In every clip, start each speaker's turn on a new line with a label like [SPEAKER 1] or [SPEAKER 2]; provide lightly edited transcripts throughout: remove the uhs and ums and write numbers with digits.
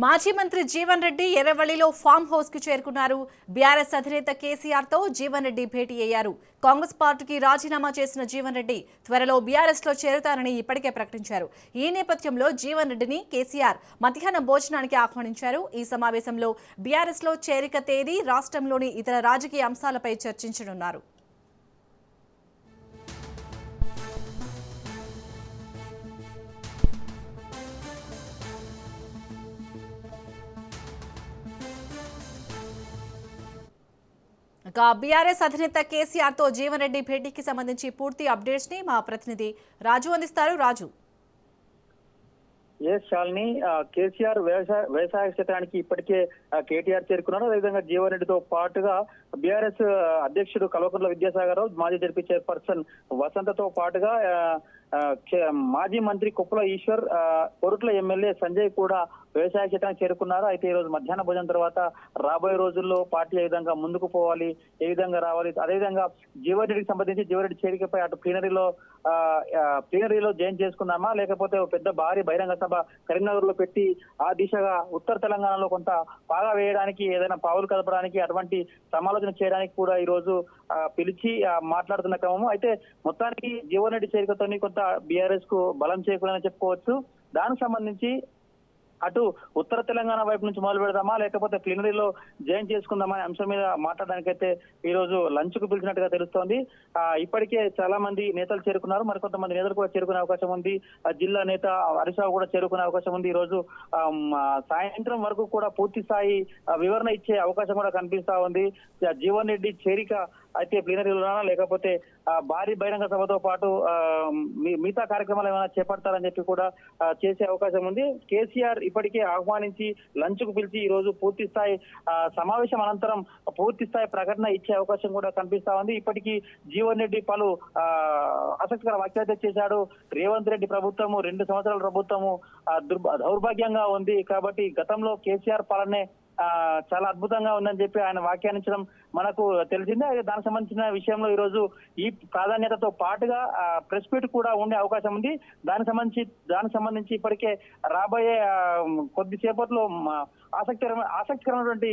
[SPEAKER 1] మాజీ Mantri Jeevan Reddy ఎర్రవల్లిలో farm house కి చేరుకున్నారు. బీఆర్ఎస్ అధినేత కేసీఆర్ తో జీవన్ రెడ్డి భేటీ అయ్యారు. కాంగ్రెస్ పార్టీకి రాజీనామా చేసిన జీవన్ రెడ్డి త్వరలో బీఆర్ఎస్ లో చేరుతారని ఇప్పటికే ప్రకటించారు. ఈ నేపథ్యంలో జీవన్ రెడ్డిని కేసీఆర్ మధ్యాహ్నం భోజనానికి ఆహ్వానించారు. ఈ సమావేశంలో బీఆర్ఎస్ లో చేరిక తేదీ, రాష్ట్రంలోని ఇతర రాజకీయ అంశాలపై చర్చించనున్నారు. బీఆర్ఎస్ అధినేత కేసీఆర్ తో జీవన్ రెడ్డి భేటీకి సంబంధించి పూర్తి అప్డేట్స్ ని మా ప్రతినిధి రాజు అందిస్తారు. రాజు,
[SPEAKER 2] శాలిని, కేసీఆర్ వ్యవసాయ క్షేత్రానికి ఇప్పటికే కేటీఆర్ చేరుకున్నారు. అదేవిధంగా జీవన్ రెడ్డితో పాటుగా బీఆర్ఎస్ అధ్యక్షుడు కల్వకుంట్ల విద్యాసాగర్ రావు, మాజీ జడ్పీ చైర్పర్సన్ వసంతతో పాటుగా మాజీ మంత్రి కొప్పుల ఈశ్వర్, కొరుట్ల ఎమ్మెల్యే సంజయ్ కూడా వ్యవసాయ క్షేత్రానికి చేరుకున్నారు. అయితే ఈ రోజు మధ్యాహ్న భోజనం తర్వాత రాబోయే రోజుల్లో పార్టీ ఏ విధంగా ముందుకు పోవాలి, ఏ విధంగా రావాలి, అదేవిధంగా జీవన్ రెడ్డికి సంబంధించి జీవన్ రెడ్డి చేరికపై అటు ప్లీనరీలో జాయిన్ చేసుకుందామా, లేకపోతే పెద్ద భారీ బహిరంగ సభ కరీంనగర్ లో పెట్టి ఆ దిశగా ఉత్తర తెలంగాణలో కొంత పాగా వేయడానికి, ఏదైనా పావులు కదపడానికి, అటువంటి సమాలోచన చేయడానికి కూడా ఈ రోజు పిలిచి మాట్లాడుతున్న క్రమము. అయితే మొత్తానికి జీవన్ రెడ్డి చేరికతో కొంత బీఆర్ఎస్ కు బలం చేకూరని చెప్పుకోవచ్చు. దానికి సంబంధించి అటు ఉత్తర తెలంగాణ వైపు నుంచి మొదలు పెడదామా, లేకపోతే ప్లీనరీలో జాయిన్ చేసుకుందామా అనే అంశం మీద మాట్లాడడానికైతే ఈ రోజు లంచ్ కు పిలిచినట్టుగా తెలుస్తోంది. ఇప్పటికే చాలా మంది నేతలు చేరుకున్నారు, మరికొంతమంది నేతలు కూడా చేరుకునే అవకాశం ఉంది. జిల్లా నేత హరీష్ రావు కూడా చేరుకునే అవకాశం ఉంది. ఈ రోజు సాయంత్రం వరకు కూడా పూర్తి స్థాయి వివరణ ఇచ్చే అవకాశం కూడా కనిపిస్తా ఉంది. జీవన్ రెడ్డి చేరిక అయితే ప్లీనరీలోనా, లేకపోతే భారీ బహిరంగ సభతో పాటు మిగతా కార్యక్రమాలు ఏమైనా చేపడతారని చెప్పి కూడా చేసే అవకాశం ఉంది. కేసీఆర్ ఇప్పటికే ఆహ్వానించి లంచ్ కు పిలిచి ఈ రోజు పూర్తి స్థాయి సమావేశం అనంతరం పూర్తి స్థాయి ప్రకటన ఇచ్చే అవకాశం కూడా కనిపిస్తా ఉంది. ఇప్పటికీ జీవన్ రెడ్డి పలు ఆసక్తికర వ్యాఖ్యలు చేశాడు. రేవంత్ రెడ్డి ప్రభుత్వము 2 సంవత్సరాల ప్రభుత్వము దౌర్భాగ్యంగా ఉంది, కాబట్టి గతంలో కేసీఆర్ పాలనే చాలా అద్భుతంగా ఉందని చెప్పి ఆయన వ్యాఖ్యానించడం మనకు తెలిసిందే. దానికి సంబంధించిన విషయంలో ఈ రోజు ఈ ప్రాధాన్యతతో పాటుగా ప్రెస్ మీట్ కూడా ఉండే అవకాశం ఉంది. దానికి సంబంధించి ఇప్పటికే రాబోయే కొద్దిసేపట్లో ఆసక్తికరమైనటువంటి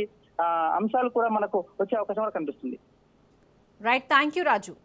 [SPEAKER 2] అంశాలు కూడా మనకు వచ్చే అవకాశం కూడా కనిపిస్తుంది.
[SPEAKER 1] Right, thank you Raju.